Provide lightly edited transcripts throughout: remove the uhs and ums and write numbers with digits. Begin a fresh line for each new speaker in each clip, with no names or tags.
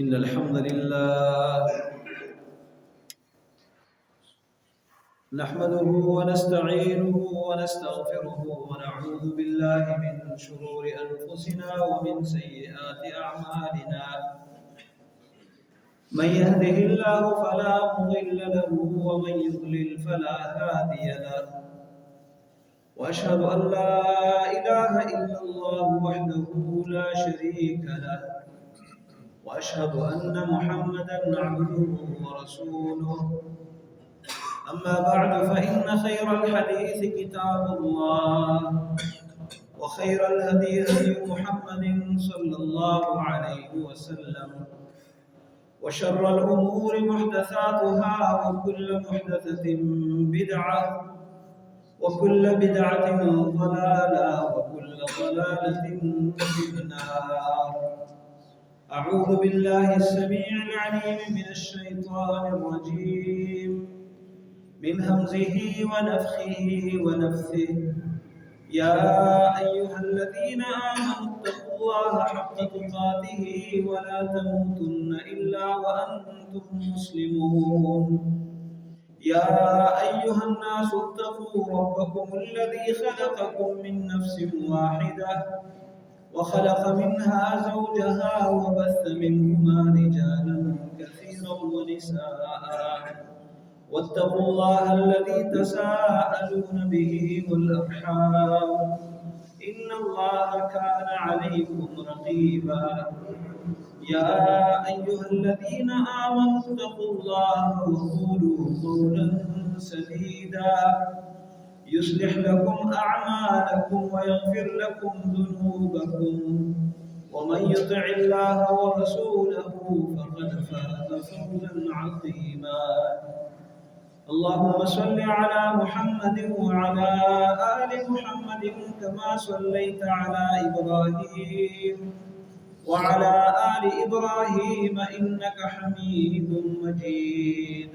إن الحمد لله نحمده ونستعينه ونستغفره ونعوذ بالله من شرور أنفسنا ومن سيئات أعمالنا. من يهده الله فلا مضل له ومن يضلل فلا هادي له. وأشهد أن لا إله إلا الله وحده لا شريك له، وأشهد أن محمدًا عبده ورسوله. أما بعد فإن خير الحديث كتاب الله، وخير الهدي هدي محمد صلى الله عليه وسلم، وشر الأمور محدثاتها، وكل محدثة بدعة، وكل بدعة ضلالة، وكل ضلالة في النار. أعوذ بالله السميع العليم من الشيطان الرجيم، من همزه ونفخه ونفثه. يا أيها الذين آمنوا اتقوا الله حق تقاته ولا تموتن إلا وأنتم مسلمون. يا أيها الناس اتقوا ربكم الذي خلقكم من نفس واحدة، وخلق منها زوجها، وبث منهما رجالا كثيرا ونساء. واتقوا الله الذي تساءلون به والأرحام، إن الله كان عليكم رقيبا. يا أيها الذين آمنوا اتقوا الله وقولوا قولا سديدا يصلح لكم أعمالكم ويغفر لكم ذنوبكم، ومن يطع الله ورسوله فقد فاز فوزا عظيما. اللهم صل على محمد وعلى آل محمد كما صليت على إبراهيم وعلى آل إبراهيم إنك حميد مجيد.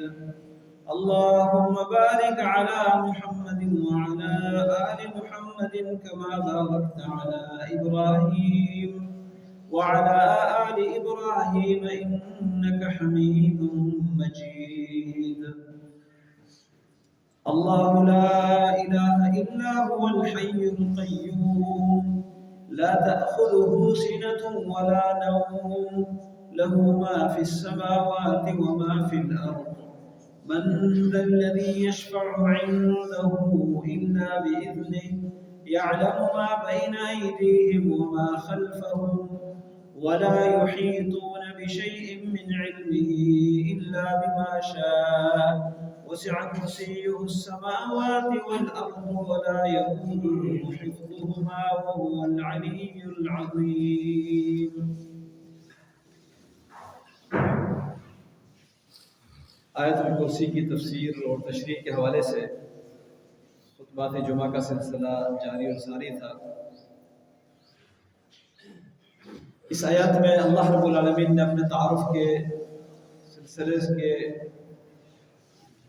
اللهم بارك على محمد وعلى آل محمد كما باركت على إبراهيم وعلى آل إبراهيم إنك حميد مجيد. الله لا إله إلا هو الحي القيوم، لا تأخذه سنة ولا نوم، له ما في السماوات وما في الأرض. من ذا الذي يشفع عنده إلا بإذنه، يعلم ما بين أيديهم وما خلفهم، ولا يحيطون بشيء من علمه إلا بما شاء. وسع كرسيه السماوات والأرض ولا يؤوده حفظهما وهو العلي العظيم. آیت الکرسی کی تفسیر اور تشریح کے حوالے سے خطبات جمعہ کا سلسلہ جاری اور ساری تھا۔ اس آیات میں اللہ رب العالمین نے اپنے تعارف کے سلسلے کے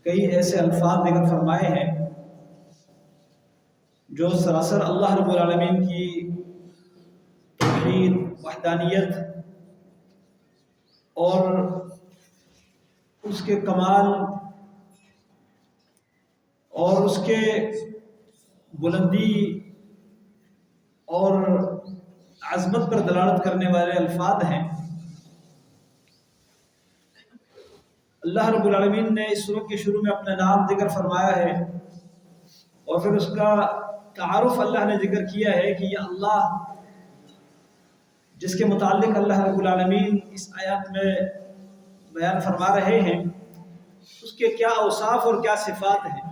کئی ایسے الفاظ ذکر فرمائے ہیں جو سراسر اللہ رب العالمین کی توحید، وحدانیت اور اس کے کمال اور اس کے بلندی اور عظمت پر دلالت کرنے والے الفاظ ہیں۔ اللہ رب العالمین نے اس سورہ کے شروع میں اپنا نام ذکر فرمایا ہے، اور پھر اس کا تعارف اللہ نے ذکر کیا ہے کہ یہ اللہ جس کے متعلق اللہ رب العالمین اس آیات میں بیان فرما رہے ہیں اس کے کیا اوصاف اور کیا صفات ہیں۔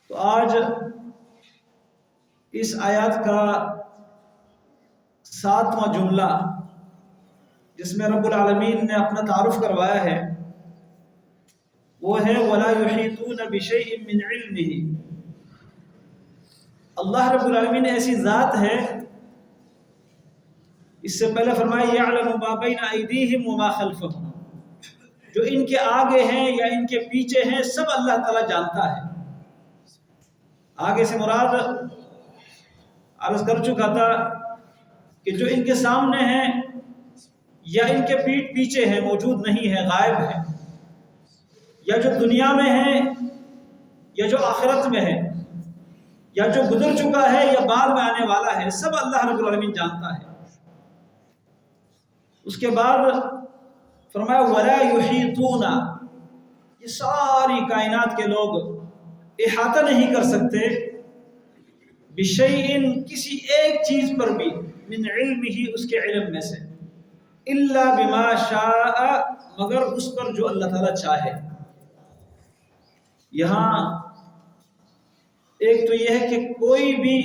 تو آج اس آیات کا 7واں جملہ جس میں رب العالمین نے اپنا تعارف کروایا ہے وہ ہے وَلَا يُحِيطُونَ بِشَيْءٍ مِّنْ عِلْمِهِ۔ اللہ رب العالمین ایسی ذات ہے، اس سے پہلے فرمایا يَعْلَمُ مَا بَيْنَ أَيْدِيهِمْ وَمَا خَلْفَهُمْ، جو ان کے آگے ہیں یا ان کے پیچھے ہیں سب اللہ تعالیٰ جانتا ہے۔ آگے سے مراد عرض کر چکا تھا کہ جو ان کے سامنے ہیں یا ان کے پیٹھ پیچھے ہیں، موجود نہیں ہے، غائب ہے، یا جو دنیا میں ہے یا جو آخرت میں ہے، یا جو گزر چکا ہے یا بعد میں آنے والا ہے، سب اللہ رب العالمین جانتا ہے۔ اس کے بعد فرمایا وَلَا يُحِيطُونَ، یہ ساری کائنات کے لوگ احاطہ نہیں کر سکتے بِشَيْءٍ، کسی ایک چیز پر بھی، من علمہ، اس کے علم میں سے، الا بما شاء، مگر اس پر جو اللہ تعالیٰ چاہے۔ یہاں ایک تو یہ ہے کہ کوئی بھی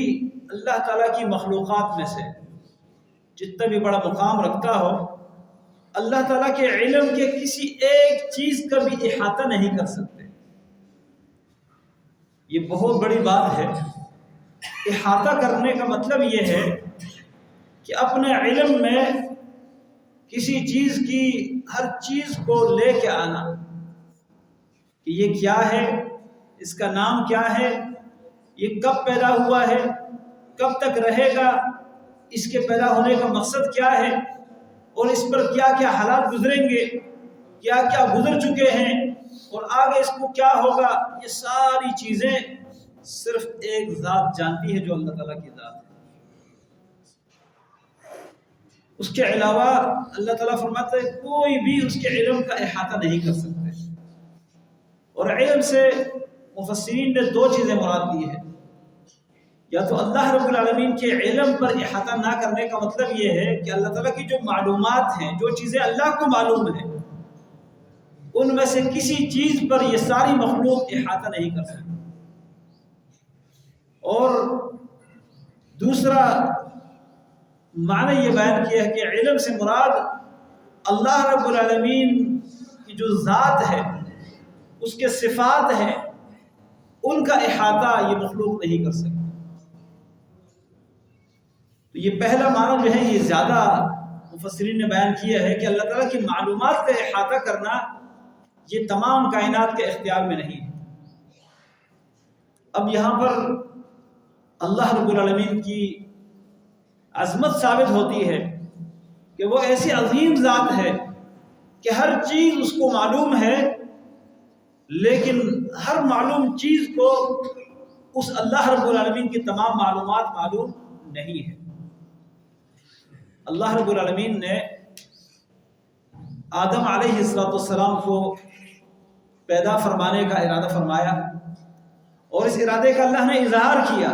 اللہ تعالیٰ کی مخلوقات میں سے جتنا بھی بڑا مقام رکھتا ہو، اللہ تعالیٰ کے علم کے کسی ایک چیز کا بھی احاطہ نہیں کر سکتے۔ یہ بہت بڑی بات ہے۔ احاطہ کرنے کا مطلب یہ ہے کہ اپنے علم میں کسی چیز کی ہر چیز کو لے کے آنا کہ یہ کیا ہے، اس کا نام کیا ہے، یہ کب پیدا ہوا ہے، کب تک رہے گا، اس کے پیدا ہونے کا مقصد کیا ہے، اور اس پر کیا کیا حالات گزریں گے، کیا کیا گزر چکے ہیں، اور آگے اس کو کیا ہوگا۔ یہ ساری چیزیں صرف ایک ذات جانتی ہے، جو اللہ تعالیٰ کی ذات ہے۔ اس کے علاوہ اللہ تعالیٰ فرماتا ہے کوئی بھی اس کے علم کا احاطہ نہیں کر سکتے۔ اور علم سے مفسرین نے دو چیزیں مراد لی ہے۔ یا تو اللہ رب العالمین کے علم پر احاطہ نہ کرنے کا مطلب یہ ہے کہ اللہ تعالیٰ کی جو معلومات ہیں، جو چیزیں اللہ کو معلوم ہیں، ان میں سے کسی چیز پر یہ ساری مخلوق احاطہ نہیں کر سکتی۔ اور دوسرا معنی یہ بیان کیا ہے کہ علم سے مراد اللہ رب العالمین کی جو ذات ہے، اس کے صفات ہیں، ان کا احاطہ یہ مخلوق نہیں کر سکتی۔ تو یہ پہلا معنی جو ہے یہ زیادہ مفسرین نے بیان کیا ہے کہ اللہ تعالیٰ کی معلومات کا احاطہ کرنا یہ تمام کائنات کے اختیار میں نہیں ہے۔ اب یہاں پر اللہ رب العالمین کی عظمت ثابت ہوتی ہے کہ وہ ایسی عظیم ذات ہے کہ ہر چیز اس کو معلوم ہے، لیکن ہر معلوم چیز کو اس اللہ رب العالمین کی تمام معلومات معلوم نہیں ہے۔ اللہ رب العالمین نے آدم علیہ السلام کو پیدا فرمانے کا ارادہ فرمایا، اور اس ارادے کا اللہ نے اظہار کیا،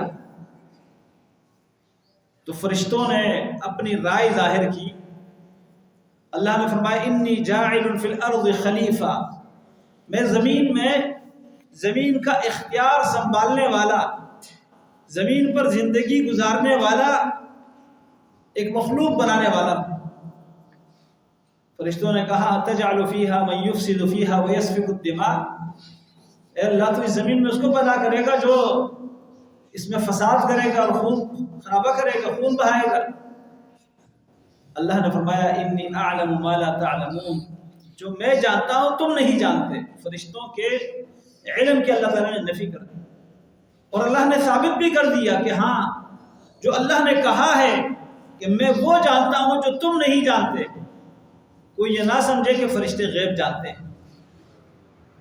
تو فرشتوں نے اپنی رائے ظاہر کی۔ اللہ نے فرمایا انی جاعل فی الارض خلیفہ، میں زمین کا اختیار سنبھالنے والا، زمین پر زندگی گزارنے والا ایک مخلوق بنانے والا۔ فرشتوں نے کہا اتجعل فیہا من یفسد فیہا ویسفک الدماء، اے اللہ تو اس زمین میں اس کو پیدا کرے گا جو اس میں فساد کرے گا اور خون خرابہ کرے گا، خون بہائے گا۔ اللہ نے فرمایا انی اعلم ما لا تعلمون، جو میں جانتا ہوں تم نہیں جانتے۔ فرشتوں کے علم کے اللہ تعالیٰ نے نفی کر دی، اور اللہ نے ثابت بھی کر دیا کہ ہاں جو اللہ نے کہا ہے کہ میں وہ جانتا ہوں جو تم نہیں جانتے۔ کوئی یہ نہ سمجھے کہ فرشتے غیب جانتے ہیں۔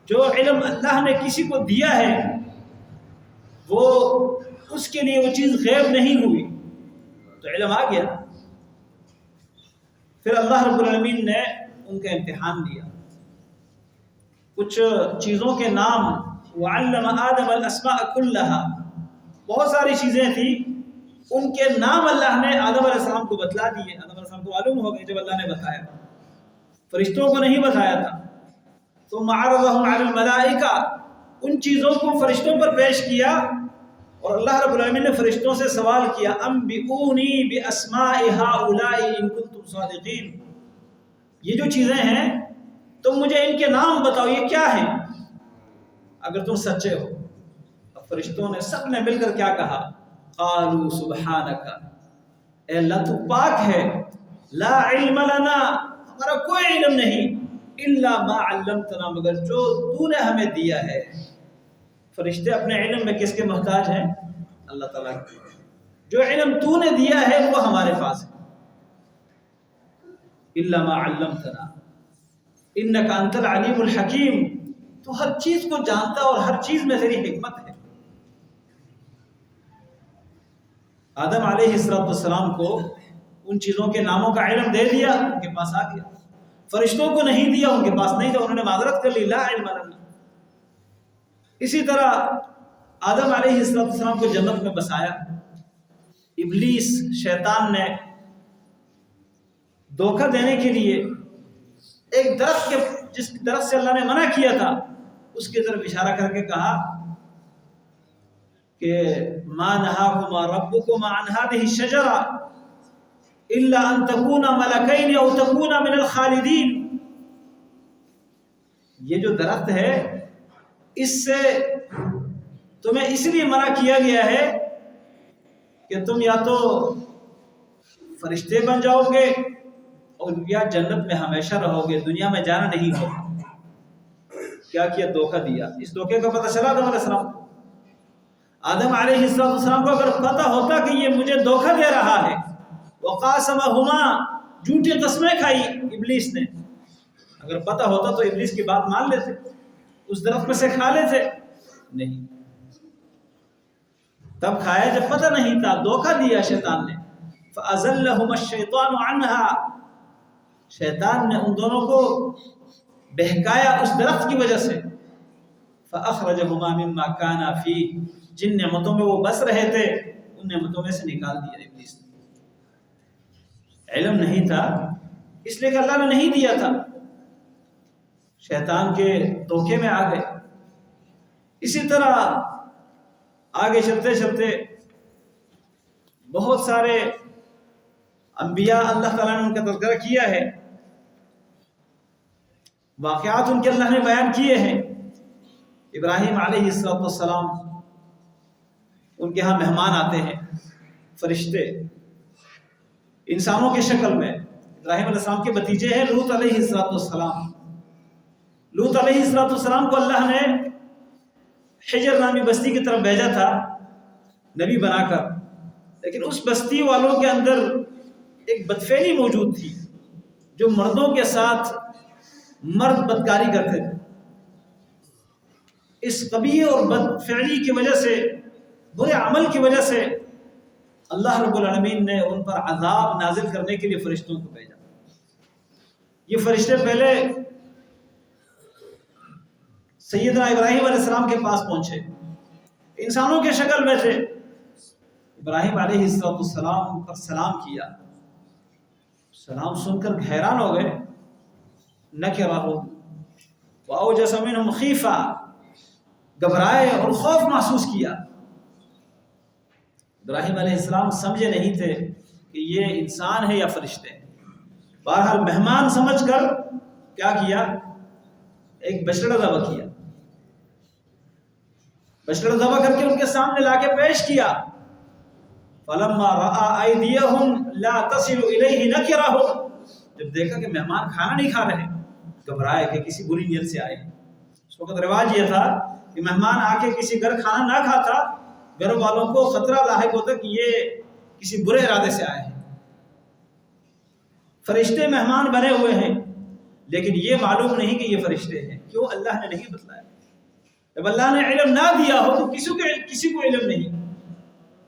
جو علم اللہ نے کسی کو دیا ہے وہ اس کے لیے وہ چیز غیب نہیں ہوئی، تو علم آ گیا۔ پھر اللہ رب العالمین نے ان کا امتحان لیا۔ کچھ چیزوں کے نام وعلم آدم الاسماء كلها، بہت ساری چیزیں تھیں، ان کے نام اللہ نے آدم علیہ السلام کو بتلا دیے۔ آدم علیہ السلام کو معلوم ہو گئے جب اللہ نے بتایا، فرشتوں کو نہیں بتایا تھا۔ ثم عرضهم على الملائکہ، ان چیزوں کو فرشتوں پر پیش کیا، اور اللہ رب العالمین نے فرشتوں سے سوال کیا انبئونی باسماء هؤلاء ان کنتم صادقین، یہ جو چیزیں ہیں تم مجھے ان کے نام بتاؤ، یہ کیا ہیں اگر تم سچے ہو۔ اب فرشتوں نے سب نے مل کر کیا کہا، قالوا سبحانک، اے اللہ تو پاک ہے، لا علم لنا، ہمارا کوئی علم نہیں، الا ما علمتنا، مگر جو تو نے ہمیں دیا ہے۔ فرشتے اپنے علم میں کس کے محتاج ہیں؟ اللہ تعالیٰ کے۔ جو علم تو نے دیا ہے وہ ہمارے پاس ہے۔ الا ما علمتنا انک انت العلیم الحکیم، تو ہر چیز کو جانتا اور ہر چیز میں تیری حکمت ہے۔ آدم علیہ السلام کو ان چیزوں کے ناموں کا علم دے دیا، ان کے پاس آ گیا۔ فرشتوں کو نہیں دیا، ان کے پاس نہیں تھا، انہوں نے معذرت کر لی، لا علم لنا۔ اسی طرح آدم علیہ السلام کو جنت میں بسایا، ابلیس شیطان نے دھوکہ دینے کے لیے ایک درخت کے جس درخت سے اللہ نے منع کیا تھا اس کی طرف اشارہ کر کے کہا کہ ما نہاکما ربکما عن هذه الشجرة الا ان تكونا ملکین او تكونا من الخالدین، یہ جو درخت ہے اس سے تمہیں اس لیے منع کیا گیا ہے کہ تم یا تو فرشتے بن جاؤ گے اور یا جنت میں ہمیشہ رہو گے، دنیا میں جانا نہیں ہوگا۔ کیا کیا؟ دھوکہ دیا۔ اس دھوکے کا پتہ چلا آدم علیہ السلام کو۔ آدم علیہ السلام کو اگر پتہ ہوتا کہ یہ مجھے دھوکہ دے رہا ہے، وقاسمہما، جھوٹی قسمیں کھائی ابلیس نے، اگر پتہ ہوتا تو ابلیس کی بات مان لیتے، اس درخت میں سے کھا لیتے، نہیں، تب کھایا جب پتہ نہیں تھا، دھوکہ دیا شیطان نے۔ فَأَزَلَّهُمَا الشَّيْطَانُ عَنْهَا، شیطان نے ان دونوں کو بہکایا اس درخت کی وجہ سے۔ فَأَخْرَجَهُمَا مِمَّا كَانَا فِيهِ، جن نعمتوں میں وہ بس رہے تھے ان نعمتوں میں سے نکال دیا ابلیس نے۔ علم نہیں تھا اس لیے کہ اللہ نے نہیں دیا تھا، شیطان کے دھوکے میں آ گئے۔ اسی طرح آگے چلتے چلتے بہت سارے انبیاء اللہ تعالیٰ نے ان کا تذکرہ کیا ہے، واقعات ان کے اللہ نے بیان کیے ہیں۔ ابراہیم علیہ السلام، ان کے ہاں مہمان آتے ہیں فرشتے انسانوں کی شکل میں۔ ابراہیم علیہ السلام کے بھتیجے ہیں لوط علیہ السلام۔ لوط علیہ السلام کو اللہ نے حجر نامی بستی کی طرف بھیجا تھا نبی بنا کر، لیکن اس بستی والوں کے اندر ایک بدفعلی موجود تھی، جو مردوں کے ساتھ مرد بدکاری کرتے تھے۔ اس قبیح اور بدفعلی کی وجہ سے، برے عمل کی وجہ سے اللہ رب العالمین نے ان پر عذاب نازل کرنے کے لیے فرشتوں کو بھیجا۔ یہ فرشتے پہلے سیدنا ابراہیم علیہ السلام کے پاس پہنچے، انسانوں کے شکل میں تھے۔ ابراہیم علیہ السلام پر سلام کیا، سلام سن کر حیران ہو گئے، نکرہم واوجس منہم خیفہ، گھبرائے اور خوف محسوس کیا۔ ابراہیم علیہ السلام سمجھے نہیں تھے کہ یہ انسان ہے یا فرشتے ہیں۔ بہرحال مہمان سمجھ کر کیا کیا؟ ایک بچڑا ذبح کیا، بچڑا ذبح کر کے ان کے سامنے لا کے پیش کیا۔ فلما رأى أيديهم لا تصل إليه نكرهم، جب دیکھا کہ مہمان کھانا نہیں کھا رہے، گھبرائے کہ کسی بری نیت سے آئے۔ اس وقت رواج یہ تھا کہ مہمان آ کے کسی گھر کھانا نہ کھاتا، گھر والوں کو خطرہ لاحق ہوتا کہ یہ کسی برے ارادے سے آئے ہیں۔ فرشتے مہمان بنے ہوئے ہیں لیکن یہ معلوم نہیں کہ یہ فرشتے ہیں، کیوں؟ اللہ نے نہیں بتلایا۔ جب اللہ نے علم نہ دیا ہو تو کسی کو علم نہیں۔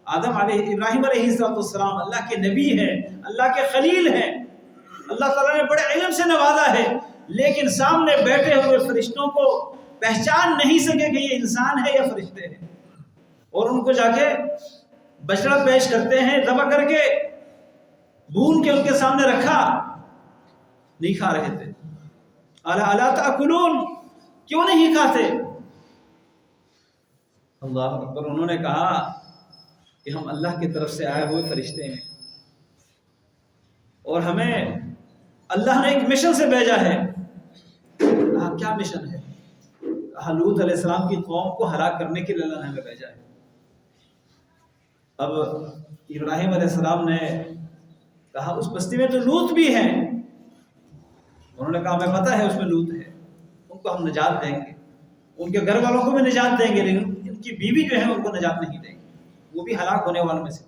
ابراہیم علیہ السلام اللہ کے نبی ہیں، اللہ کے خلیل ہیں، اللہ تعالیٰ نے بڑے علم سے نوازا ہے، لیکن سامنے بیٹھے ہوئے فرشتوں کو پہچان نہیں سکے کہ یہ انسان ہے یا فرشتے ہیں، اور ان کو جا کے بچڑا پیش کرتے ہیں، ذبح کر کے بھون کے ان کے سامنے رکھا، نہیں کھا رہے تھے۔ الا تاکلون، کیوں نہیں کھاتے؟ اللہ اکبر، انہوں نے کہا کہ ہم اللہ کی طرف سے آئے ہوئے فرشتے ہیں اور ہمیں اللہ نے ایک مشن سے بھیجا ہے۔ کیا مشن ہے؟ لوط علیہ السلام کی قوم کو ہلاک کرنے کے لیے اللہ نے ہمیں بھیجا ہے۔ اب ابراہیم علیہ السلام نے کہا اس بستی میں تو لوط بھی ہیں، انہوں نے کہا ہمیں پتہ ہے اس میں لوط ہے، ان کو ہم نجات دیں گے، ان کے گھر والوں کو بھی نجات دیں گے، لیکن ان کی بیوی جو ہے ان کو نجات نہیں دیں گے، وہ بھی ہلاک ہونے والوں میں سے۔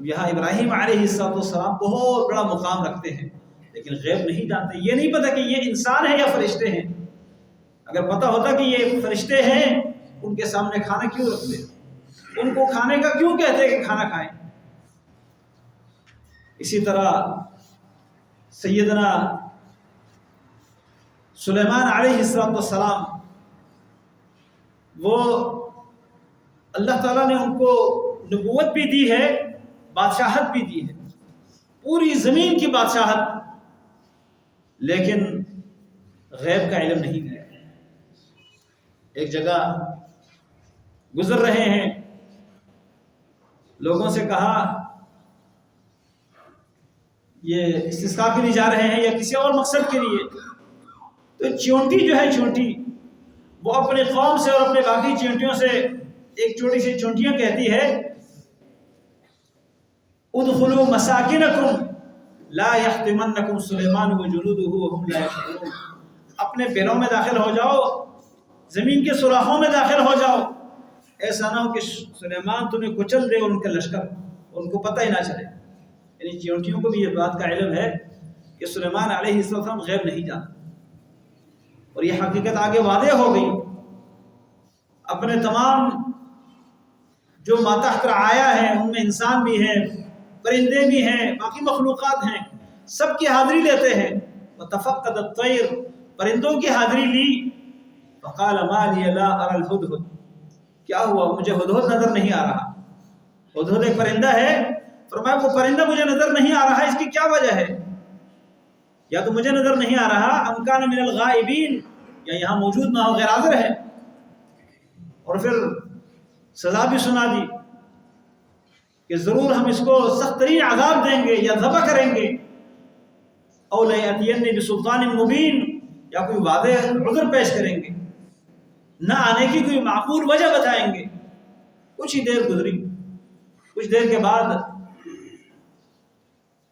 اب یہاں ابراہیم علیہ السلام بہت بڑا مقام رکھتے ہیں، لیکن غیب نہیں جانتے. یہ نہیں پتہ کہ یہ انسان ہے یا فرشتے ہیں. اگر پتہ ہوتا کہ یہ فرشتے ہیں، ان کے سامنے کھانا کیوں رکھتے؟ ان کو کھانے کا کیوں کہتے کہ کھانا کھائیں؟ اسی طرح سیدنا سلیمان علیہ السلام، وہ اللہ تعالیٰ نے ان کو نبوت بھی دی ہے، بادشاہت بھی دی ہے، پوری زمین کی بادشاہت، لیکن غیب کا علم نہیں دیا. ایک جگہ گزر رہے ہیں، لوگوں سے کہا یہ استسقاء کے لیے جا رہے ہیں یا کسی اور مقصد کے لیے، تو چیونٹی جو ہے، چیونٹی وہ اپنے قوم سے اور اپنے باقی چیونٹیوں سے ایک چھوٹی سی چیونٹیاں کہتی ہے ادخلوا مساکنکم لا یحطمنکم سلیمان وجنودہ وهم لا یشعرون. اپنے پیروں میں داخل ہو جاؤ، زمین کے سوراخوں میں داخل ہو جاؤ، ایسا نہ ہو کہ سلیمان تمہیں کچل دے اور ان کا لشکر ان کو پتہ ہی نہ چلے. یعنی چیونٹیوں کو بھی یہ بات کا علم ہے کہ سلیمان علیہ السلام غیب نہیں جانتے، اور یہ حقیقت آگے واضح ہو گئی. اپنے تمام جو ماتحت رعایا ہے، ان میں انسان بھی ہیں، پرندے بھی ہیں، باقی مخلوقات ہیں، سب کی حاضری لیتے ہیں. وتفقد الطیر، پرندوں کی حاضری لی. فقال ما لی لا ارى الهدهد، کیا ہوا مجھے ہدہد نظر نہیں آ رہا. ہدہد ایک پرندہ ہے، فرمایا وہ پرندہ مجھے نظر نہیں آ رہا ہے، اس کی کیا وجہ ہے؟ یا تو مجھے نظر نہیں آ رہا، ام کان من الغائبین، یا یہاں موجود نہ ہو، غیر حاضر ہے. اور پھر سزا بھی سنا دی کہ ضرور ہم اس کو سخت ترین عذاب دیں گے یا ذبح کریں گے. او لَيَأْتِيَنِّ بِسُلْطَانٍ مُبِينٍ، یا کوئی واضح عذر پیش کریں گے، نہ آنے کی کوئی معقول وجہ بتائیں گے. کچھ ہی دیر گزری، کچھ دیر کے بعد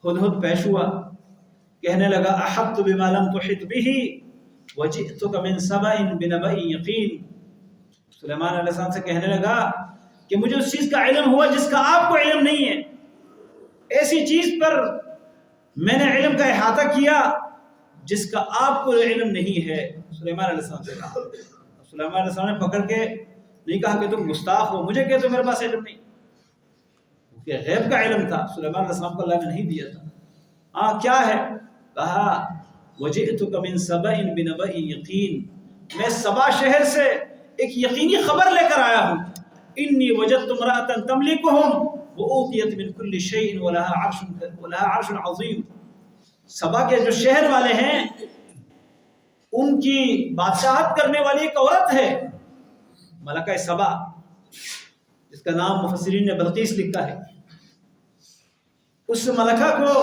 ہدہد پیش ہوا، کہنے لگا احطت بما لم تحط به وجئتك من سبأ بنبأ یقین. سلیمان علیہ السلام سے کہنے لگا کہ مجھے اس چیز کا علم ہوا جس کا آپ کو علم نہیں ہے، ایسی چیز پر میں نے علم کا احاطہ کیا جس کا آپ کو علم نہیں ہے. سلیمان علیہ السلام سے کہا. سلیمان علیہ السلام نے پکڑ کے نہیں کہا کہ تم گستاخ ہو، مجھے کہتے میرے پاس علم نہیں، کیونکہ غیب کا علم تھا، سلیمان علیہ السلام کو اللہ نے نہیں دیا تھا. ہاں کیا ہے؟ کہا وجئتک من سبأ بنبأ یقین، میں سبا شہر سے ایک یقینی خبر لے کر آیا ہوں. انی وجدت امرأة تملکہم وأوتیت من کل شیء ولها عرش عظیم. سبا کے جو شہر والے ہیں، ان کی بادشاہت کرنے والی ایک عورت ہے، ملکہ سبا، جس کا نام مفسرین نے بلقیس لکھا ہے. اس ملکہ کو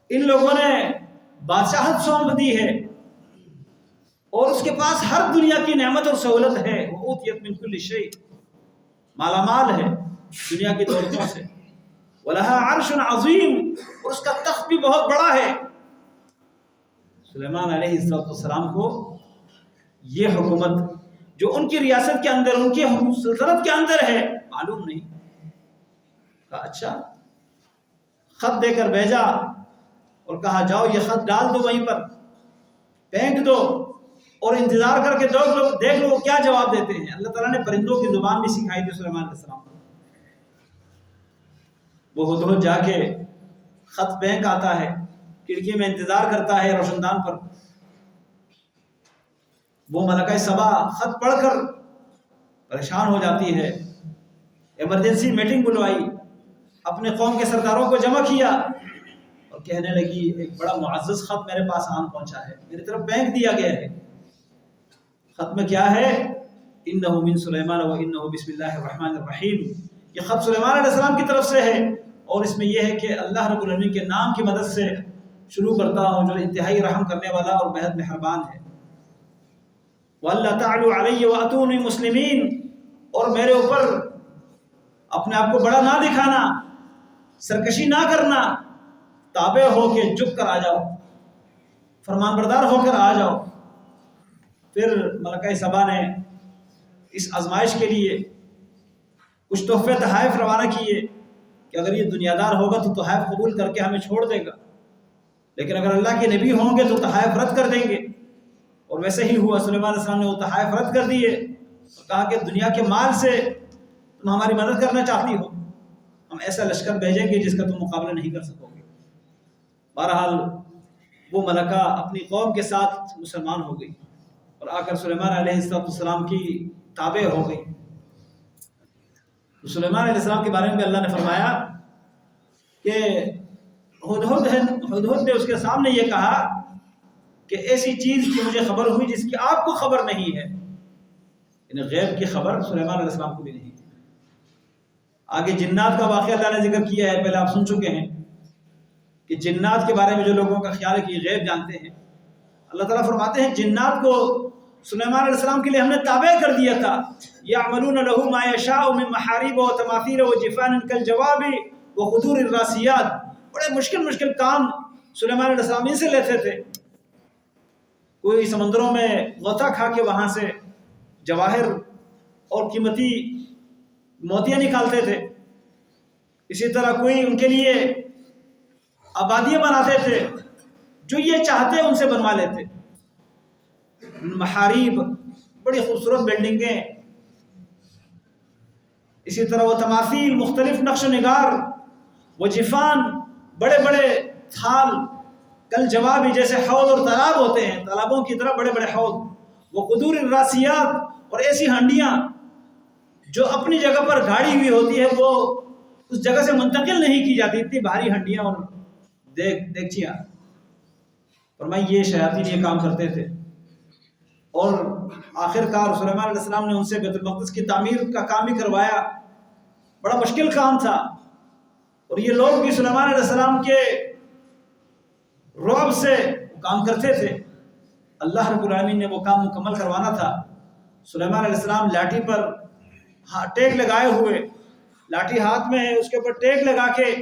ان لوگوں نے بادشاہت سونپ دی ہے، اور اس کے پاس ہر دنیا کی نعمت اور سہولت ہے. وہ اوتیت من کل شیء، مالا مال ہے دنیا کی دولتوں سے. وَلَهَا عَرْشٌ عَظِيمٌ، اور اس کا تخت بھی بہت بڑا ہے. سلیمان علیہ السلام کو یہ حکومت جو ان کی ریاست کے اندر، ان کی سلطنت کے اندر ہے، معلوم نہیں. کہا اچھا. خط دے کر بھیجا اور کہا جاؤ یہ خط ڈال دو، وہیں پر پھینک دو، اور انتظار کر کے دیکھ لو وہ کیا جواب دیتے ہیں. اللہ تعالیٰ نے پرندوں کی زبان بھی سکھائی تھی سلیمان علیہ السلام کو. وہ ہدہد جا کے خط پھینک آتا ہے، کھڑکی میں انتظار کرتا ہے روشن دان پر. وہ ملکہ سبا خط پڑھ کر پریشان ہو جاتی ہے. ایمرجنسی میٹنگ بلوائی، اپنے قوم کے سرداروں کو جمع کیا اور کہنے لگی ایک بڑا معزز خط میرے پاس آن پہنچا ہے، میری طرف پھینک دیا گیا ہے. خط میں کیا ہے؟ انہ من سلیمان و انہ بسم اللہ الرحمن الرحیم. یہ خط سلیمان علیہ السلام کی طرف سے ہے، اور اس میں یہ ہے کہ اللہ رب العالمین کے نام کی مدد سے شروع کرتا ہوں، جو انتہائی رحم کرنے والا اور بہت مہربان ہے. وَأَلَّا تَعْلُوا عَلَيَّ وَأْتُونِي مُسْلِمِينَ، اور میرے اوپر اپنے آپ کو بڑا نہ دکھانا، سرکشی نہ کرنا، تابع ہو کے جھک کر آ جاؤ، فرمان بردار ہو کر آ جاؤ. پھر ملکہ سبا نے اس آزمائش کے لیے کچھ تحفے تحائف روانہ کیے. کہ اگر یہ دنیا دار ہوگا تو تحائف قبول کر کے ہمیں چھوڑ دے گا، لیکن اگر اللہ کے نبی ہوں گے تو تحائف رد کر دیں گے۔ اور ویسے ہی ہوا، سلیمان علیہ السلام نے وہ تحائف رد کر دیے اور کہا کہ دنیا کے مال سے تم ہماری مدد کرنا چاہتی ہو، ہم ایسا لشکر بھیجیں گے جس کا تم مقابلہ نہیں کر سکو گے۔ بہرحال وہ ملکہ اپنی قوم کے ساتھ مسلمان ہو گئی اور آ کر سلیمان علیہ السلام کی تابع ہو گئی۔ تو سلیمان علیہ السلام کے بارے میں اللہ نے فرمایا کہ ہدہد نے اس کے سامنے یہ کہا کہ ایسی چیز کی مجھے خبر ہوئی جس کی آپ کو خبر نہیں ہے، یعنی غیب کی خبر سلیمان علیہ السلام کو بھی نہیں تھی۔ آگے جنات کا واقعہ اللہ نے ذکر کیا ہے، پہلے آپ سن چکے ہیں کہ جنات کے بارے میں جو لوگوں کا خیال ہے کہ یہ غیب جانتے ہیں، اللہ تعالیٰ فرماتے ہیں جنات کو سلیمان علیہ السلام کے لیے ہم نے تابع کر دیا تھا۔ یعملون له ما یشاء من محارب وتماثیل وجفان کالجواب وقدور الراسیات، بڑے مشکل کام سلیمان علیہ السلام ان سے لیتے تھے۔ کوئی سمندروں میں غوطہ کھا کے وہاں سے جواہر اور قیمتی موتیاں نکالتے تھے، اسی طرح کوئی ان کے لیے آبادیاں بناتے تھے، جو یہ چاہتے ان سے بنوا لیتے۔ محاریب بڑی خوبصورت بلڈنگیں، اسی طرح وہ تماثیل مختلف نقش و نگار، وہ جفان بڑے بڑے تھال، کل جوابی جیسے حوض اور تالاب ہوتے ہیں، تالابوں کی طرح بڑے بڑے حوض، وہ قدور الراسیات اور ایسی ہنڈیاں جو اپنی جگہ پر گاڑی ہوئی ہوتی ہے وہ اس جگہ سے منتقل نہیں کی جاتی، اتنی بھاری ہنڈیاں اور دیگچیاں۔ فرمایا یہ شیاطین یہ کام کرتے تھے، اور آخر کار سلیمان علیہ السلام نے ان سے بیت المقدس کی تعمیر کا کام بھی کروایا، بڑا مشکل کام تھا، اور یہ لوگ بھی سلیمان علیہ السلام کے رعب سے کام کرتے تھے۔ اللہ رب العالمین نے وہ کام مکمل کروانا تھا۔ سلیمان علیہ السلام لاٹھی پر ٹیک لگائے ہوئے، لاٹھی ہاتھ میں ہے، اس کے اوپر ٹیک لگا کے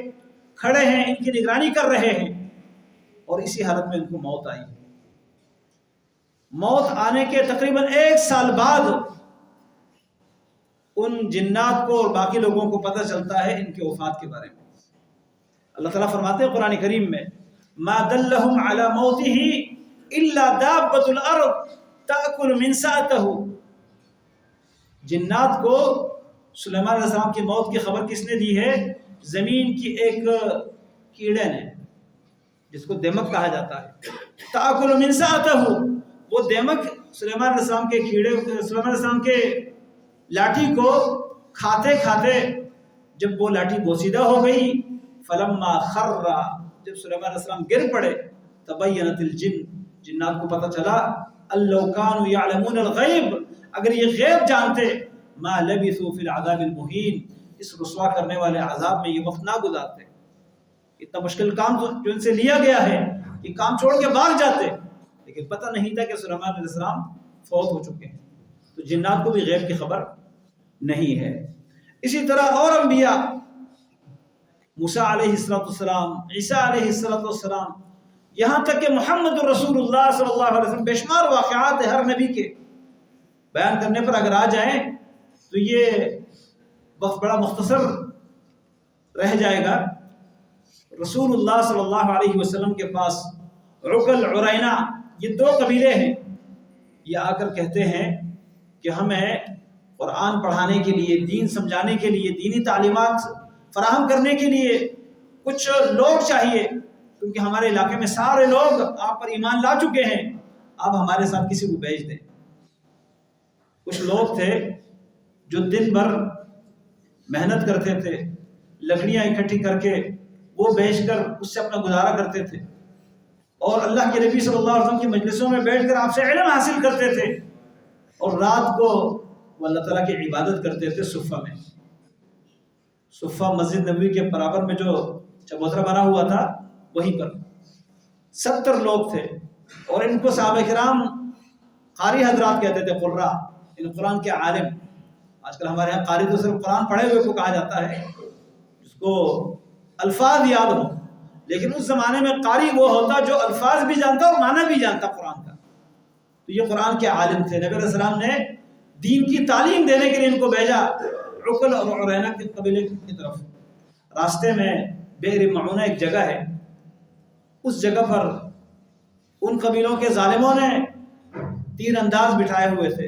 کھڑے ہیں، ان کی نگرانی کر رہے ہیں، اور اسی حالت میں ان کو موت آئی۔ موت آنے کے تقریباً 1 سال بعد ان جنات کو اور باقی لوگوں کو پتہ چلتا ہے ان کے وفات کے بارے میں۔ اللہ تعالیٰ فرماتے ہیں قرآن کریم میں ما دلہم علی موتہ الا دابۃ الارض تأکل من سأتہ، جنات کو سلیمان علیہ السلام کی موت کی خبر کس نے دی ہے؟ زمین کی ایک کیڑے نے، جس کو دیمک کہا جاتا ہے۔ تأکل من سأتہ، وہ دیمک سلیمان علیہ السلام کے سلیمان علیہ السلام کے لاٹھی کو کھاتے کھاتے جب وہ لاٹھی بوسیدہ ہو گئی، فلما خر، جب سلیمان علیہ السلام گر پڑے، تبینت الجن، جنات کو پتہ چلا، لو کانوا یعلمون الغیب، اگر یہ غیب جانتے، ما لبثوا فی العذاب المہین، اس رسوا کرنے والے عذاب میں یہ وقت نہ گزارتے۔ اتنا مشکل کام جو ان سے لیا گیا ہے، یہ کام چھوڑ کے بھاگ جاتے، لیکن پتہ نہیں تھا کہ سلیمان علیہ السلام فوت ہو چکے ہیں۔ تو جنات کو بھی غیب کی خبر نہیں ہے۔ اسی طرح اور انبیاء، موسیٰ علیہ السلام، عیسیٰ علیہ السلام، یہاں تک کہ محمد رسول اللہ صلی اللہ علیہ وسلم، بے شمار واقعات ہر نبی کے بیان کرنے پر اگر آ جائیں تو یہ وقت بڑا مختصر رہ جائے گا۔ رسول اللہ صلی اللہ علیہ وسلم کے پاس عقل، عرینہ، یہ 2 قبیلے ہیں، یہ آ کر کہتے ہیں کہ ہمیں قرآن پڑھانے کے لیے، دین سمجھانے کے لیے، دینی تعلیمات فراہم کرنے کے لیے کچھ لوگ چاہیے، کیونکہ ہمارے علاقے میں سارے لوگ آپ پر ایمان لا چکے ہیں، آپ ہمارے ساتھ کسی کو بھیج دیں۔ کچھ لوگ تھے جو دن بھر محنت کرتے تھے، لکڑیاں اکٹھی کر کے وہ بیچ کر اس سے اپنا گزارا کرتے تھے، اور اللہ کے نبی صلی اللہ علیہ وسلم کی مجلسوں میں بیٹھ کر آپ سے علم حاصل کرتے تھے، اور رات کو وہ اللہ تعالیٰ کی عبادت کرتے تھے صفہ میں۔ صفہ مسجد نبوی کے برابر میں جو چبوترا بنا ہوا تھا، وہیں پر 70 لوگ تھے، اور ان کو صحابہ کرام قاری حضرات کہتے تھے، قراء، ان قرآن کے عالم۔ آج کل ہمارے یہاں قاری تو صرف قرآن پڑھے ہوئے کو کہا جاتا ہے، جس کو الفاظ یاد ہوں، لیکن اس زمانے میں قاری وہ ہوتا جو الفاظ بھی جانتا اور معنی بھی جانتا قرآن کا۔ تو یہ قرآن کے عالم تھے، نبی علیہ السلام نے دین کی تعلیم دینے کے لیے ان کو بھیجا عقل اور عرینہ کے قبیلے کی طرف۔ راستے میں بئر معونہ ایک جگہ ہے، اس جگہ پر ان قبیلوں کے ظالموں نے تیر انداز بٹھائے ہوئے تھے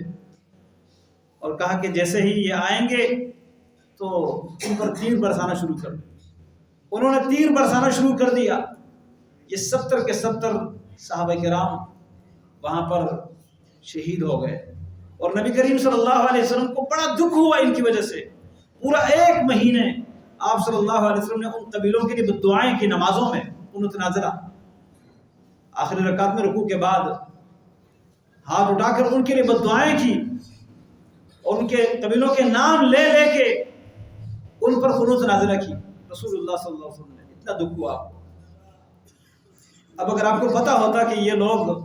اور کہا کہ جیسے ہی یہ آئیں گے تو ان پر تیر برسانا شروع کر دو۔ انہوں نے تیر برسانا شروع کر دیا۔ یہ 70 کے 70 صحابہ کرام وہاں پر شہید ہو گئے، اور نبی کریم صلی اللہ علیہ وسلم کو بڑا دکھ ہوا ان کی وجہ سے۔ پورا 1 مہینے آپ صلی اللہ علیہ وسلم نے ان قبیلوں کے لیے دعائیں کی، نمازوں میں قنوت نازلہ، آخری رکعت میں رکوع کے بعد ہاتھ اٹھا کر ان کے لیے بددعائیں کی، اور ان کے قبیلوں کے نام لے لے کے ان پر قنوت نازلہ کی۔ رسول اللہ صلی اللہ علیہ وسلم نے اتنا دکھ ہوا۔ اب اگر آپ کو پتا ہوتا کہ یہ لوگ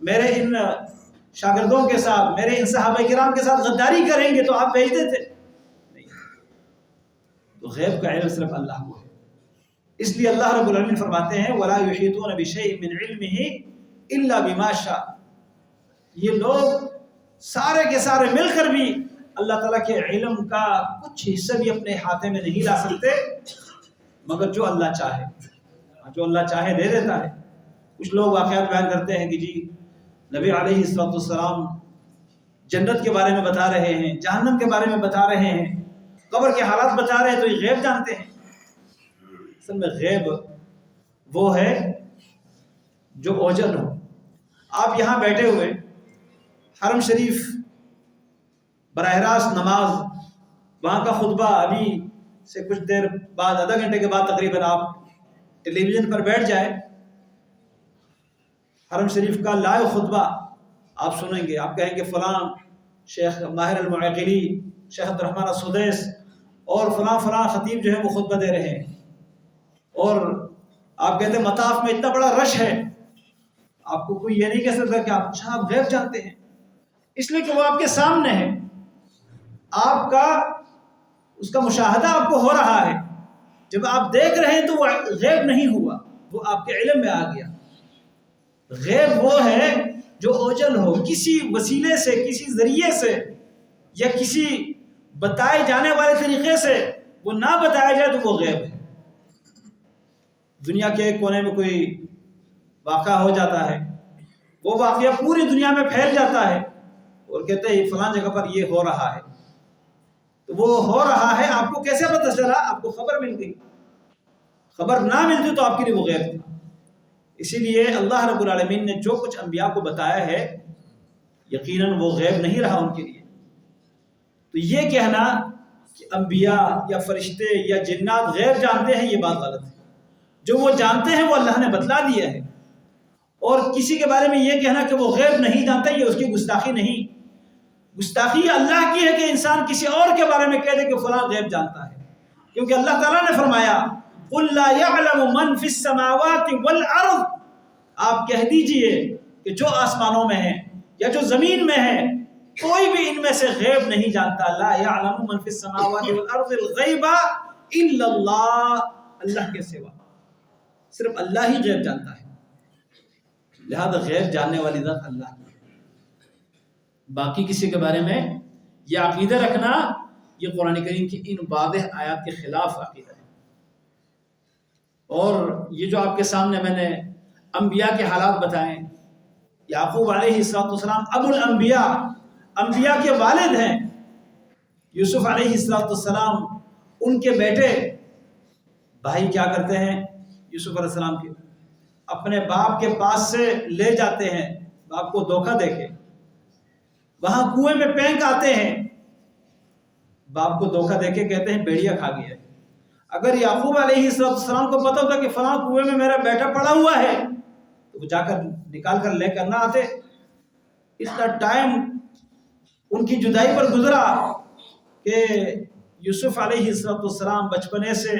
میرے ان شاگردوں کے ساتھ، میرے ان صحابہ کرام کے ساتھ غداری کریں گے تو آپ بھیجتے تھے؟ نہیں۔ تو غیب کا علم صرف اللہ کو ہے، اس لیے اللہ رب العالمین فرماتے ہیں وَلَا يُحِيطُونَ بِشَيْءٍ مِّنْ عِلْمِهِ إِلَّا بِمَا شَاءَ۔ یہ لوگ سارے کے سارے مل کر بھی اللہ تعالیٰ کے علم کا کچھ حصہ بھی اپنے ہاتھے میں نہیں لا سکتے مگر جو اللہ چاہے، جو اللہ چاہے دے دیتا ہے۔ کچھ لوگ واقعات بیان کرتے ہیں کہ جی نبی علیہ السلام جنت کے بارے میں بتا رہے ہیں، جہنم کے بارے میں بتا رہے ہیں، قبر کے حالات بتا رہے ہیں، تو یہ غیب جانتے ہیں۔ اصل میں غیب وہ ہے جو اوجل ہو۔ آپ یہاں بیٹھے ہوئے حرم شریف براہ راست نماز، وہاں کا خطبہ ابھی سے کچھ دیر بعد، آدھا گھنٹے کے بعد تقریباً آپ ٹیلی ویژن پر بیٹھ جائیں، حرم شریف کا لائیو خطبہ آپ سنیں گے، آپ کہیں گے فلاں شیخ ماہر المعقلی، شیخ عبدالرحمن السدیس اور فلاں فلاں خطیب جو ہے وہ خطبہ دے رہے ہیں، اور آپ کہتے ہیں مطاف میں اتنا بڑا رش ہے، آپ کو کوئی یہ نہیں کہہ سکتا کہ آپ غیب جانتے ہیں، اس لیے کہ وہ آپ کے سامنے ہے، آپ کا اس کا مشاہدہ آپ کو ہو رہا ہے۔ جب آپ دیکھ رہے ہیں تو وہ غیب نہیں ہوا، وہ آپ کے علم میں آ گیا۔ غیب وہ ہے جو اوجل ہو، کسی وسیلے سے، کسی ذریعے سے یا کسی بتائے جانے والے طریقے سے وہ نہ بتایا جائے تو وہ غیب ہے۔ دنیا کے ایک کونے میں کوئی واقعہ ہو جاتا ہے، وہ واقعہ پوری دنیا میں پھیل جاتا ہے اور کہتے ہیں فلاں جگہ پر یہ ہو رہا ہے، تو وہ ہو رہا ہے، آپ کو کیسے پتہ چلا؟ آپ کو خبر مل گئی، خبر نہ ملتی تو آپ کے لیے وہ غیب تھا۔ اسی لیے اللہ رب العالمین نے جو کچھ انبیاء کو بتایا ہے یقیناً وہ غیب نہیں رہا ان کے لیے۔ تو یہ کہنا کہ انبیاء یا فرشتے یا جنات غیب جانتے ہیں، یہ بات غلط ہے۔ جو وہ جانتے ہیں وہ اللہ نے بتلا دیا ہے، اور کسی کے بارے میں یہ کہنا کہ وہ غیب نہیں جانتا، یہ اس کی گستاخی نہیں، گستاخی اللہ کی ہے کہ انسان کسی اور کے بارے میں کہہ دے کہ فلاں غیب جانتا ہے، کیونکہ اللہ تعالیٰ نے فرمایا قُلْ لَا يَعْلَمُ مَنْ فِي السَّمَاوَاتِ وَالْأَرْضِ، آپ کہہ دیجئے کہ جو آسمانوں میں ہے یا جو زمین میں ہے کوئی بھی ان میں سے غیب نہیں جانتا۔ لا يعلم من في السماوات والارض الغیب الا اللہ، اللہ کے سوا صرف اللہ ہی غیب جانتا ہے، لہذا غیب جاننے والی ذات اللہ کی ہے۔ باقی کسی کے بارے میں یہ عقیدہ رکھنا یہ قرآن کریم کی ان واضح آیات کے خلاف عقیدہ ہے۔ اور یہ جو آپ کے سامنے میں نے انبیاء کے حالات بتائیں، یعقوب علیہ السلام ابو الانبیاء، انبیاء کے والد ہیں، یوسف علیہ السلام ان کے بیٹے، بھائی کیا کرتے ہیں یوسف علیہ السلام کے اپنے باپ کے پاس سے لے جاتے ہیں، باپ کو دھوکہ دے کے، وہاں کنویں میں پھینک آتے ہیں، باپ کو دھوکہ دے کے کہتے ہیں بیڑیا کھا گیا ہے۔ اگر یعقوب علیہ السلام کو پتا ہوتا کہ فلاں کنویں میں میرا بیٹا پڑا ہوا ہے تو وہ جا کر نکال کر لے کر نہ آتے۔ اتنا ٹائم ان کی جدائی پر گزرا کہ یوسف علیہ السلام بچپنے سے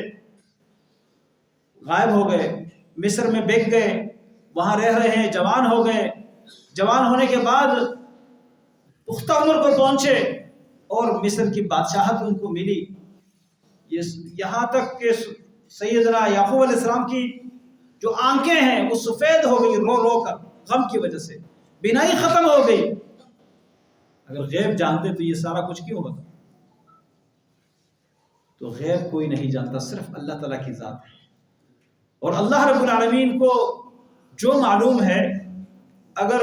غائب ہو گئے، مصر میں بیٹھ گئے، وہاں رہ رہے ہیں، جوان ہو گئے، جوان ہونے کے بعد پختہ عمر کو پہنچے اور مصر کی بادشاہت ان کو ملی، یہاں تک کہ سیدنا یعقوب علیہ السلام کی جو آنکھیں ہیں وہ سفید ہو گئی رو رو کر، غم کی وجہ سے بینائی ختم ہو گئی۔ اگر غیب جانتے تو یہ سارا کچھ کیوں ہوتا؟ تو غیب کوئی نہیں جانتا، صرف اللہ تعالیٰ کی ذات ہے۔ اور اللہ رب العالمین کو جو معلوم ہے، اگر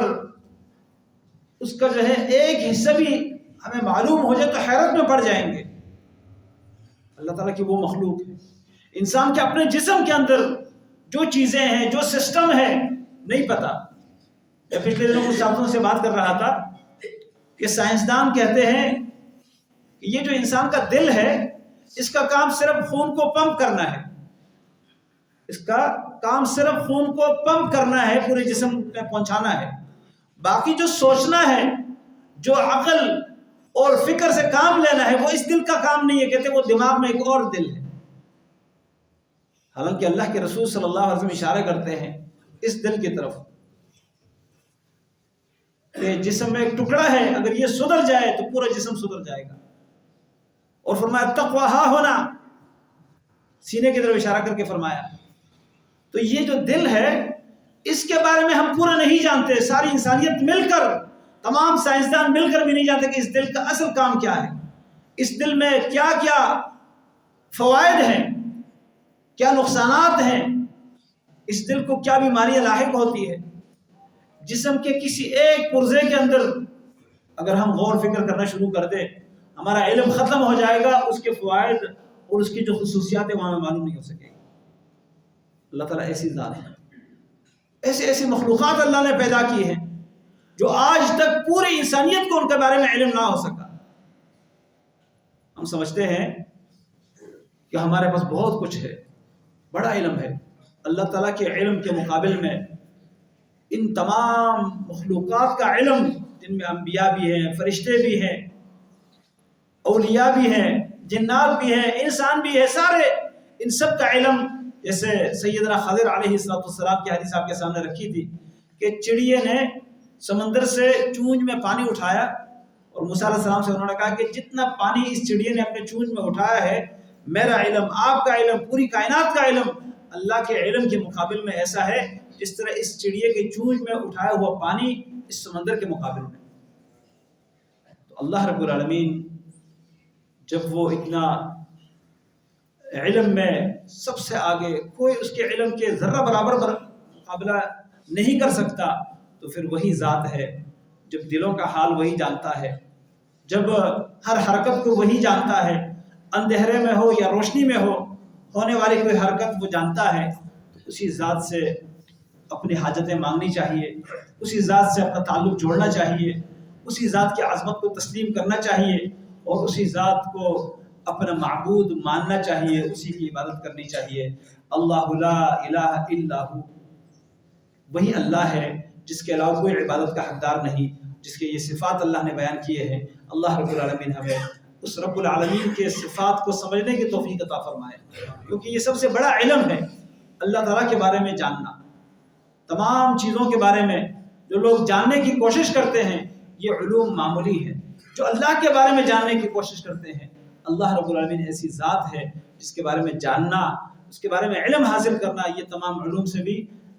اس کا جو ہے ایک حصہ بھی ہمیں معلوم ہو جائے تو حیرت میں پڑ جائیں گے۔ اللہ تعالیٰ کی وہ مخلوق ہے۔ انسان کے اپنے جسم کے اندر جو چیزیں ہیں، جو سسٹم ہے، نہیں پتا۔ میں پچھلے دنوں کچھ ساتھیوں سے بات کر رہا تھا کہ سائنسدان کہتے ہیں کہ یہ جو انسان کا دل ہے، اس کا کام صرف خون کو پمپ کرنا ہے، اس کا کام صرف خون کو پمپ کرنا ہے، پورے جسم میں پہنچانا ہے۔ باقی جو سوچنا ہے، جو عقل اور فکر سے کام لینا ہے، وہ اس دل کا کام نہیں ہے، کہتے وہ دماغ میں ایک اور دل ہے۔ حالانکہ اللہ کے رسول صلی اللہ علیہ وسلم اشارہ کرتے ہیں اس دل کی طرف کہ جسم میں ایک ٹکڑا ہے، اگر یہ سدھر جائے تو پورا جسم سدھر جائے گا۔ اور فرمایا تقویٰ ہاں ہونا، سینے کی طرف اشارہ کر کے فرمایا۔ تو یہ جو دل ہے، اس کے بارے میں ہم پورا نہیں جانتے، ساری انسانیت مل کر، تمام سائنسدان مل کر بھی نہیں جانتے کہ اس دل کا اصل کام کیا ہے، اس دل میں کیا کیا فوائد ہیں، کیا نقصانات ہیں، اس دل کو کیا بیماریاں لاحق ہوتی ہے۔ جسم کے کسی ایک پرزے کے اندر اگر ہم غور فکر کرنا شروع کر دیں، ہمارا علم ختم ہو جائے گا، اس کے فوائد اور اس کی جو خصوصیات ہیں وہاں ہمیں معلوم نہیں ہو سکے گی۔ اللہ تعالیٰ ایسی ذات ہے، ایسی مخلوقات اللہ نے پیدا کی ہیں جو آج تک پوری انسانیت کو ان کے بارے میں علم نہ ہو سکا۔ ہم سمجھتے ہیں کہ ہمارے پاس بہت کچھ ہے، بڑا علم ہے۔ اللہ تعالیٰ کے علم کے مقابل میں ان تمام مخلوقات کا علم، جن میں انبیاء بھی ہیں، فرشتے بھی ہیں، اولیاء بھی ہیں، جنات بھی ہیں، انسان بھی ہے، سارے ان سب کا علم، جیسے سیدنا خضر علیہ السلام کی حدیث آپ کے سامنے رکھی تھی کہ چڑیے نے سمندر سے چونچ میں پانی اٹھایا، اور موسیٰ علیہ السلام سے انہوں نے کہا کہ جتنا پانی اس چڑیے نے اپنے چونچ میں اٹھایا ہے، میرا علم، آپ کا علم، پوری کائنات کا علم اللہ کے علم کے مقابل میں ایسا ہے جس طرح اس چڑیے کے چونچ میں اٹھایا ہوا پانی اس سمندر کے مقابل میں۔ تو اللہ رب العالمین جب وہ اتنا علم میں سب سے آگے، کوئی اس کے علم کے ذرہ برابر مقابلہ نہیں کر سکتا، تو پھر وہی ذات ہے جب دلوں کا حال وہی جانتا ہے، جب ہر حرکت کو وہی جانتا ہے، اندھیرے میں ہو یا روشنی میں ہو، ہونے والی کوئی حرکت وہ جانتا ہے۔ تو اسی ذات سے اپنی حاجتیں مانگنی چاہیے، اسی ذات سے اپنا تعلق جوڑنا چاہیے، اسی ذات کی عظمت کو تسلیم کرنا چاہیے، اور اسی ذات کو اپنا معبود ماننا چاہیے، اسی کی عبادت کرنی چاہیے۔ اللہ لا الہ الا ہو، وہی اللہ ہے جس کے علاوہ کوئی عبادت کا حقدار نہیں، جس کے یہ صفات اللہ نے بیان کیے ہیں۔ اللہ رب العالمین ہمیں اس رب العالمین کے صفات کو سمجھنے کی توفیق عطا فرمائے، کیونکہ یہ سب سے بڑا علم ہے، اللہ تعالیٰ کے بارے میں جاننا۔ تمام چیزوں کے بارے میں جو لوگ جاننے کی کوشش کرتے ہیں، یہ علوم معمولی ہے۔ جو اللہ کے بارے میں جاننے کی کوشش کرتے ہیں، اللہ رب العالمین ایسی ذات ہے جس کے بارے میں جاننا، اس کے بارے میں علم حاصل کرنا، یہ تمام علوم سے بھی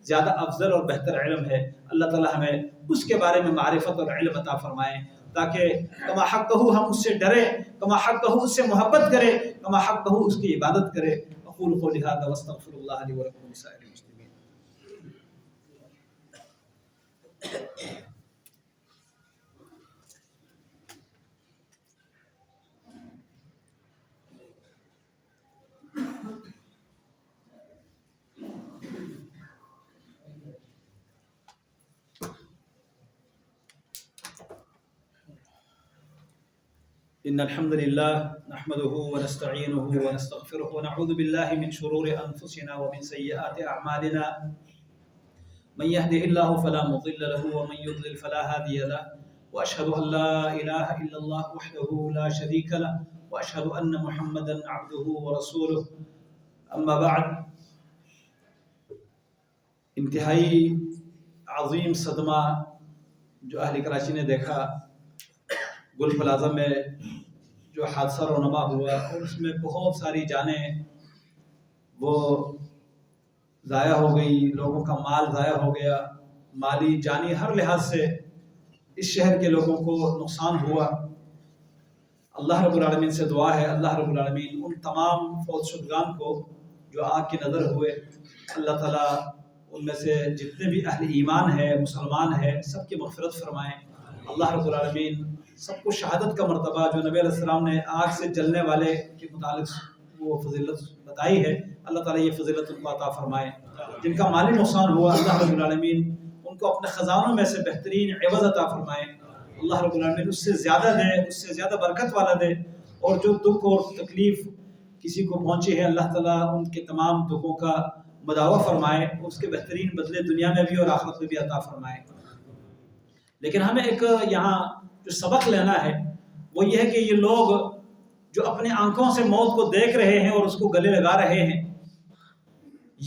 زیادہ افضل اور بہتر علم ہے۔ اللہ تعالیٰ ہمیں اس کے بارے میں معرفت اور علم عطا فرمائے، تاکہ کما حق کہو ہم اس سے ڈرے، کما حق کہو اس سے محبت کرے، کما حق کہو اس کی عبادت کرے۔ اقول قولی ھذا واستغفر اللہ لی ولکم ولسائر المسلمین۔ إن الحمد لله نحمده ونستعينه ونستغفره ونعوذ بالله من شرور أنفسنا ومن سيئات أعمالنا، من يهده الله فلا مضل له ومن يضلل فلا هادي له، وأشهد أن لا إله إلا الله وحده لا شريك له، وأشهد أن محمدا عبده ورسوله، أما بعد۔ انتہائی عظیم صدمہ جو اہل کراچی نے دیکھا، گل پلازہ میں جو حادثہ رونما ہوا، اور اس میں بہت ساری جانیں وہ ضائع ہو گئی، لوگوں کا مال ضائع ہو گیا، مالی جانی ہر لحاظ سے اس شہر کے لوگوں کو نقصان ہوا۔ اللہ رب العالمین سے دعا ہے اللہ رب العالمین ان تمام فوت شدگان کو جو آگ کی نظر ہوئے، اللہ تعالیٰ ان میں سے جتنے بھی اہل ایمان ہے مسلمان ہے سب کی مغفرت فرمائیں۔ اللہ رب العالمین سب کو شہادت کا مرتبہ جو نبی علیہ السلام نے آگ سے جلنے والے کے متعلق وہ فضیلت بتائی ہے، اللہ تعالیٰ یہ فضیلت ان کو عطا فرمائے۔ جن کا مالی نقصان ہوا اللہ رب العالمین ان کو اپنے خزانوں میں سے بہترین عوض عطا فرمائے۔ اللہ رب العالمین اس سے زیادہ دے، اس سے زیادہ برکت والا دے، اور جو دکھ اور تکلیف کسی کو پہنچی ہے اللہ تعالیٰ ان کے تمام دکھوں کا مداوع فرمائے، اس کے بہترین بدلے دنیا میں بھی اور آخرت میں بھی عطا فرمائے۔ لیکن ہمیں ایک یہاں جو سبق لینا ہے وہ یہ ہے کہ یہ لوگ جو اپنے آنکھوں سے موت کو دیکھ رہے ہیں اور اس کو گلے لگا رہے ہیں،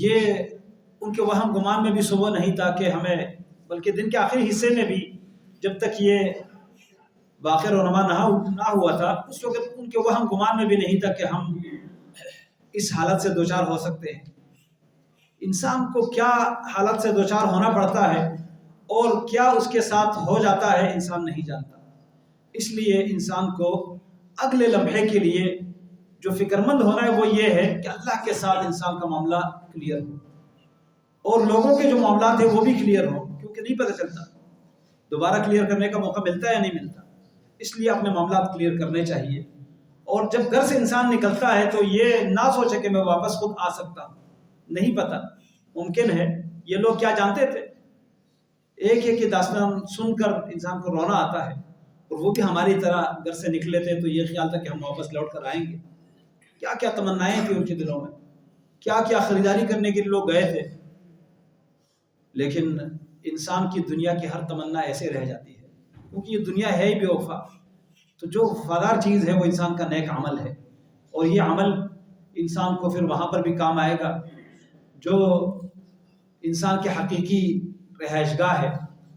یہ ان کے وہم گمان میں بھی صبح نہیں تھا کہ ہمیں، بلکہ دن کے آخری حصے میں بھی جب تک یہ واقع رونما نہ ہوا تھا اس وقت ان کے وہم گمان میں بھی نہیں تھا کہ ہم اس حالت سے دوچار ہو سکتے ہیں۔ انسان کو کیا حالت سے دوچار ہونا پڑتا ہے اور کیا اس کے ساتھ ہو جاتا ہے انسان نہیں جانتا۔ اس لیے انسان کو اگلے لمحے کے لیے جو فکر مند ہونا ہے وہ یہ ہے کہ اللہ کے ساتھ انسان کا معاملہ کلیئر ہو اور لوگوں کے جو معاملات ہیں وہ بھی کلیئر ہو، کیونکہ نہیں پتہ چلتا دوبارہ کلیئر کرنے کا موقع ملتا ہے یا نہیں ملتا۔ اس لیے اپنے معاملات کلیئر کرنے چاہیے، اور جب گھر سے انسان نکلتا ہے تو یہ نہ سوچے کہ میں واپس خود آ سکتا ہوں، نہیں پتہ، ممکن ہے۔ یہ لوگ کیا جانتے تھے؟ ایک ہے کہ داستان سن کر انسان کو رونا آتا ہے، اور وہ بھی ہماری طرح گھر سے نکلے تھے تو یہ خیال تھا کہ ہم واپس لوٹ کر آئیں گے۔ کیا کیا تمنائیں تھیں ان کے دلوں میں، کیا کیا خریداری کرنے کے لیے لوگ گئے تھے، لیکن انسان کی دنیا کی ہر تمنا ایسے رہ جاتی ہے، کیونکہ یہ دنیا ہے ہی بے وفا۔ تو جو وفادار چیز ہے وہ انسان کا نیک عمل ہے، اور یہ عمل انسان کو پھر وہاں پر بھی کام آئے گا جو انسان کے حقیقی رہائش گاہ ہے۔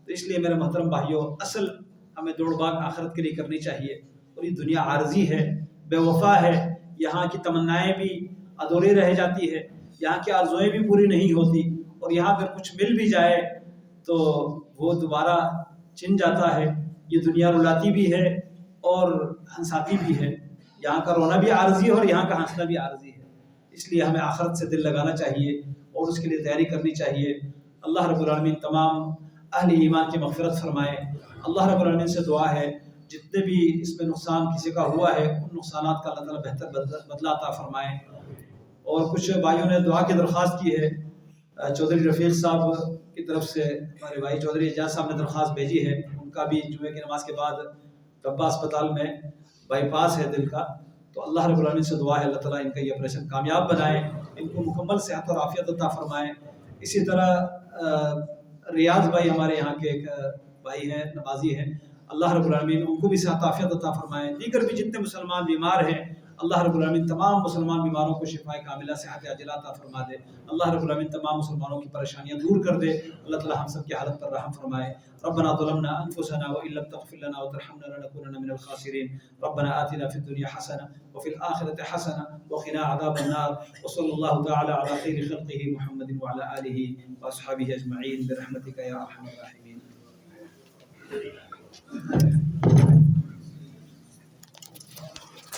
تو اس لیے میرے محترم بھائیوں، اصل ہمیں دوڑ بھاگ آخرت کے لیے کرنی چاہیے، اور یہ دنیا عارضی ہے، بے وفا ہے، یہاں کی تمنائیں بھی ادھوری رہ جاتی ہے، یہاں کی آرزوئیں بھی پوری نہیں ہوتی، اور یہاں پھر کچھ مل بھی جائے تو وہ دوبارہ چن جاتا ہے۔ یہ دنیا رلاتی بھی ہے اور ہنساتی بھی ہے، یہاں کا رونا بھی عارضی ہے اور یہاں کا ہنسنا بھی عارضی ہے۔ اس لیے ہمیں آخرت سے دل لگانا چاہیے اور اس کے لیے تیاری کرنی چاہیے۔ اللہ رب العالمین تمام اہل ایمان کی مغفرت فرمائے۔ اللہ رب العالمین سے دعا ہے جتنے بھی اس میں نقصان کسی کا ہوا ہے ان نقصانات کا اللہ تعالیٰ بہتر بدلہ عطا فرمائے۔ اور کچھ بھائیوں نے دعا کی درخواست کی ہے، چودھری رفیق صاحب کی طرف سے ہمارے بھائی چودھری اعجاز صاحب نے درخواست بھیجی ہے، ان کا بھی جمعے کی نماز کے بعد طبہ اسپتال میں بائی پاس ہے دل کا، تو اللہ رب العالمین سے دعا ہے اللہ تعالیٰ ان کا یہ آپریشن کامیاب بنائے، ان کو مکمل صحت اور عافیت عطا فرمائے۔ اسی طرح ریاض بھائی ہمارے یہاں کے ایک بھائی ہیں، نمازی ہیں، اللہ رب العالمین ان کو بھی صحت عافیت عطا فرمائے۔ دیگر بھی جتنے مسلمان بیمار ہیں اللہ رب العالمین تمام مسلمان بیماروں کو شفائے کاملہ صحت عاجلہ عطا فرما دے۔ اللہ رب العالمین تمام مسلمانوں کی پریشانیاں دور کر دے۔ اللہ تعالی ہم سب کی حالت پر رحم فرمائے۔ ربنا ظلمنا انفسنا وان لم تغفر لنا وترحمنا لنكونن من الخاسرين۔ ربنا آتنا في الدنيا حسنة وفي الآخرة حسنة وقنا عذاب النار، وصلى الله تعالى على خير خلقه محمد وعلى آله وأصحابه أجمعين برحمتك يا أرحم الراحمين۔